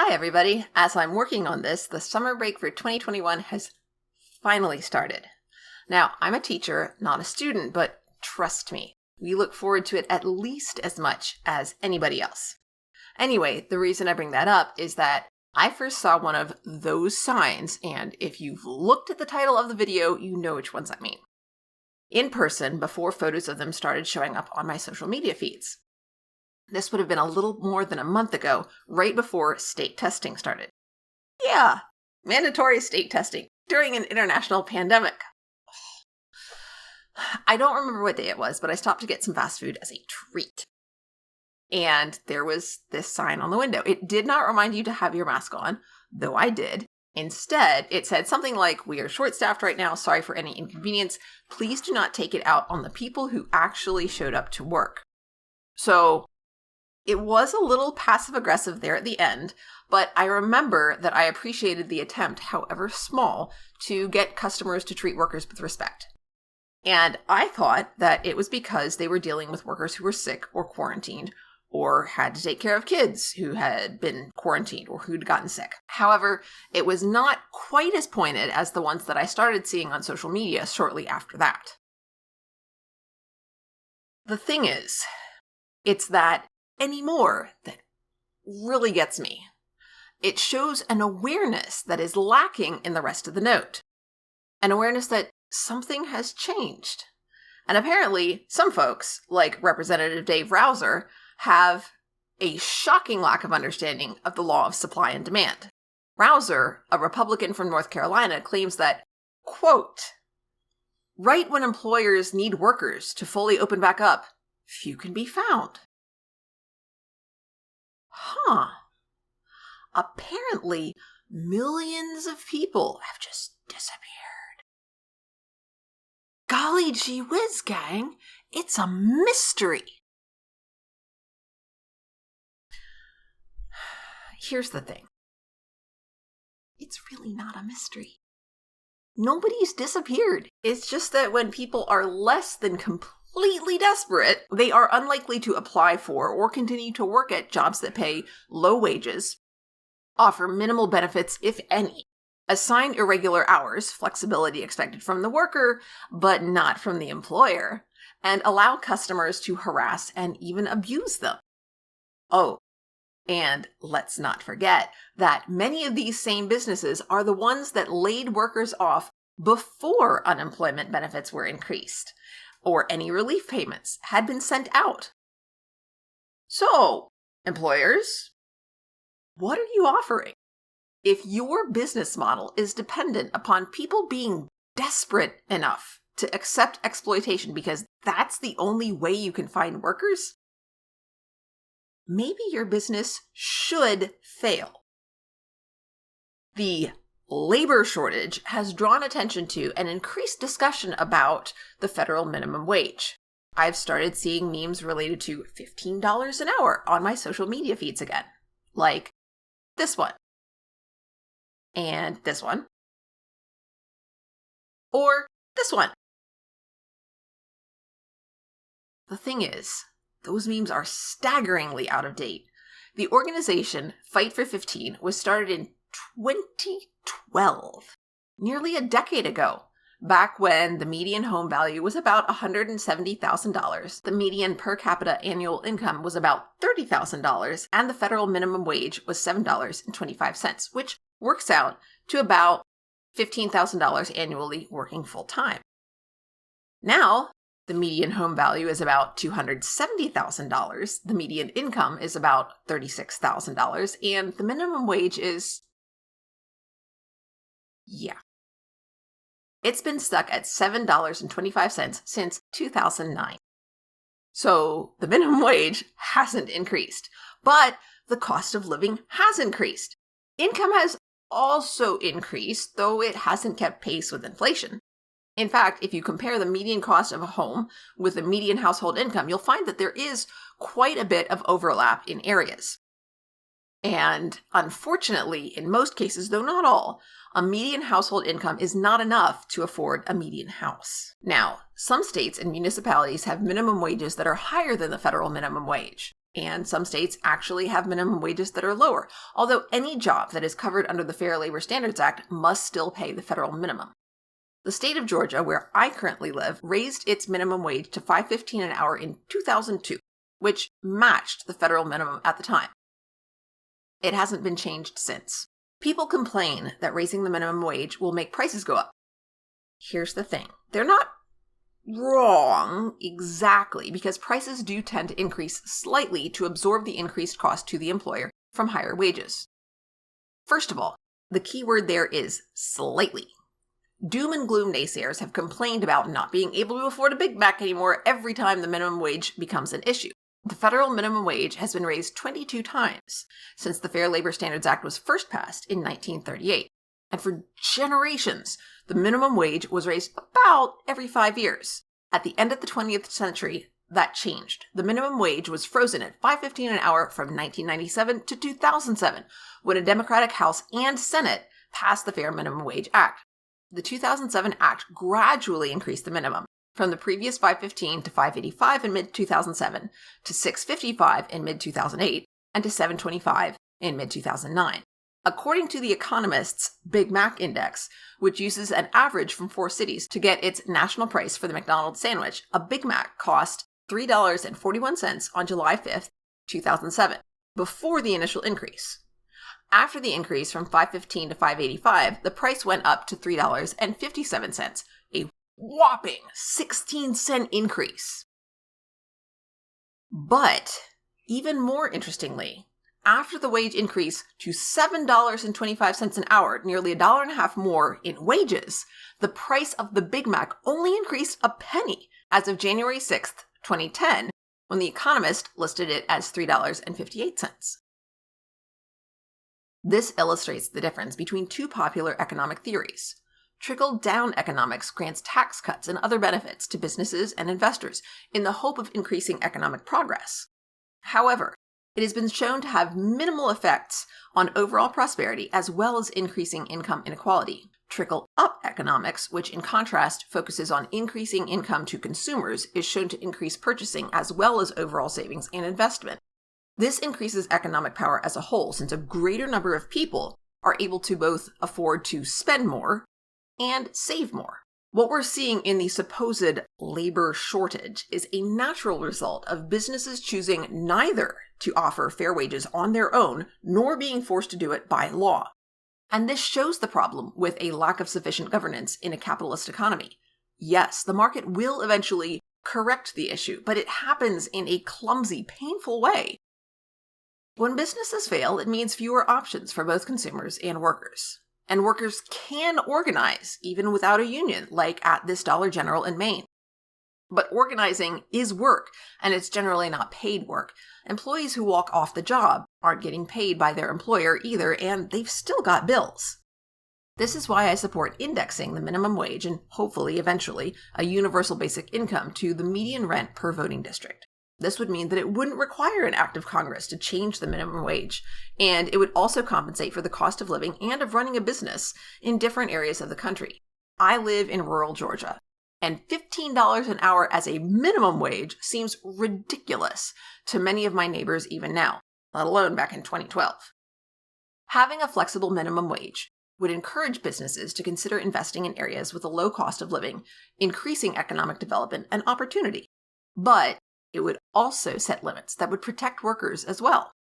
Hi everybody. As I'm working on this, the summer break for 2021 has finally started. Now, I'm a teacher, not a student, but trust me, we look forward to it at least as much as anybody else. Anyway, the reason I bring that up is that I first saw one of those signs, and if you've looked at the title of the video, you know which ones I mean. In person, before photos of them started showing up on my social media feeds. This would have been a little more than a month ago, right before state testing started. Yeah, mandatory state testing during an international pandemic. I don't remember what day it was, but I stopped to get some fast food as a treat. And there was this sign on the window. It did not remind you to have your mask on, though I did. Instead, it said something like, "We are short-staffed right now. Sorry for any inconvenience. Please do not take it out on the people who actually showed up to work." So it was a little passive-aggressive there at the end, but I remember that I appreciated the attempt, however small, to get customers to treat workers with respect. And I thought that it was because they were dealing with workers who were sick or quarantined, or had to take care of kids who had been quarantined or who'd gotten sick. However, it was not quite as pointed as the ones that I started seeing on social media shortly after that. The thing is, it's that anymore that really gets me. It shows an awareness that is lacking in the rest of the note. An awareness that something has changed. And apparently, some folks, like Representative Dave Rouser, have a shocking lack of understanding of the law of supply and demand. Rouser, a Republican from North Carolina, claims that, quote, "Right when employers need workers to fully open back up, few can be found." Apparently, millions of people have just disappeared. Golly gee whiz, gang, it's a mystery. Here's the thing. It's really not a mystery. Nobody's disappeared. It's just that when people are less than completely desperate, they are unlikely to apply for or continue to work at jobs that pay low wages, offer minimal benefits, if any, assign irregular hours, flexibility expected from the worker, but not from the employer, and allow customers to harass and even abuse them. Oh, and let's not forget that many of these same businesses are the ones that laid workers off before unemployment benefits were increased, or any relief payments had been sent out. So, employers, what are you offering? If your business model is dependent upon people being desperate enough to accept exploitation because that's the only way you can find workers, maybe your business should fail. The labor shortage has drawn attention to and increased discussion about the federal minimum wage. I've started seeing memes related to $15 an hour on my social media feeds again, like this one, and this one, or this one. The thing is, those memes are staggeringly out of date. The organization Fight for 15 was started in 2012, nearly a decade ago, back when the median home value was about $170,000, the median per capita annual income was about $30,000, and the federal minimum wage was $7.25, which works out to about $15,000 annually working full-time. Now, the median home value is about $270,000, the median income is about $36,000, and the minimum wage is, it's been stuck at $7.25 since 2009. So the minimum wage hasn't increased, but the cost of living has increased. Income has also increased, though it hasn't kept pace with inflation. In fact, if you compare the median cost of a home with the median household income, you'll find that there is quite a bit of overlap in areas. And unfortunately, in most cases, though not all, a median household income is not enough to afford a median house. Now, some states and municipalities have minimum wages that are higher than the federal minimum wage. And some states actually have minimum wages that are lower, although any job that is covered under the Fair Labor Standards Act must still pay the federal minimum. The state of Georgia, where I currently live, raised its minimum wage to $5.15 an hour in 2002, which matched the federal minimum at the time. It hasn't been changed since. People complain that raising the minimum wage will make prices go up. Here's the thing. They're not wrong exactly, because prices do tend to increase slightly to absorb the increased cost to the employer from higher wages. First of all, the key word there is slightly. Doom and gloom naysayers have complained about not being able to afford a Big Mac anymore every time the minimum wage becomes an issue. The federal minimum wage has been raised 22 times since the Fair Labor Standards Act was first passed in 1938. And for generations, the minimum wage was raised about every 5 years. At the end of the 20th century, that changed. The minimum wage was frozen at $5.15 an hour from 1997 to 2007, when a Democratic House and Senate passed the Fair Minimum Wage Act. The 2007 Act gradually increased the minimum from the previous $5.15 to $5.85 in mid-2007 to $6.55 in mid-2008 and to $7.25 in mid-2009. According to The Economist's Big Mac Index, which uses an average from 4 cities to get its national price for the McDonald's sandwich, a Big Mac cost $3.41 on July 5th, 2007, before the initial increase. After the increase from $5.15 to $5.85, the price went up to $3.57, a whopping 16-cent increase. But, even more interestingly, after the wage increase to $7.25 an hour, nearly $1.50 more in wages, the price of the Big Mac only increased a penny as of January 6th, 2010, when The Economist listed it as $3.58. This illustrates the difference between two popular economic theories. Trickle-down economics grants tax cuts and other benefits to businesses and investors in the hope of increasing economic progress. However, it has been shown to have minimal effects on overall prosperity as well as increasing income inequality. Trickle-up economics, which in contrast focuses on increasing income to consumers, is shown to increase purchasing as well as overall savings and investment. This increases economic power as a whole, since a greater number of people are able to both afford to spend more and save more. What we're seeing in the supposed labor shortage is a natural result of businesses choosing neither to offer fair wages on their own, nor being forced to do it by law. And this shows the problem with a lack of sufficient governance in a capitalist economy. Yes, the market will eventually correct the issue, but it happens in a clumsy, painful way. When businesses fail, it means fewer options for both consumers and workers. And workers can organize, even without a union, like at this Dollar General in Maine. But organizing is work, and it's generally not paid work. Employees who walk off the job aren't getting paid by their employer either, and they've still got bills. This is why I support indexing the minimum wage and hopefully, eventually, a universal basic income to the median rent per voting district. This would mean that it wouldn't require an act of Congress to change the minimum wage, and it would also compensate for the cost of living and of running a business in different areas of the country. I live in rural Georgia, and $15 an hour as a minimum wage seems ridiculous to many of my neighbors even now, let alone back in 2012. Having a flexible minimum wage would encourage businesses to consider investing in areas with a low cost of living, increasing economic development and opportunity. But it would also set limits that would protect workers as well.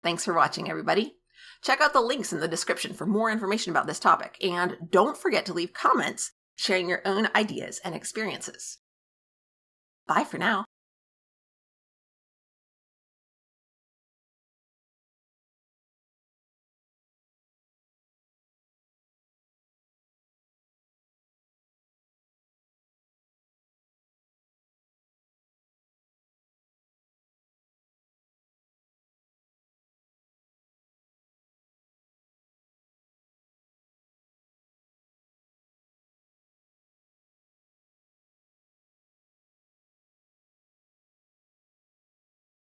Thanks for watching, everybody. Check out the links in the description for more information about this topic, and don't forget to leave comments sharing your own ideas and experiences. Bye for now.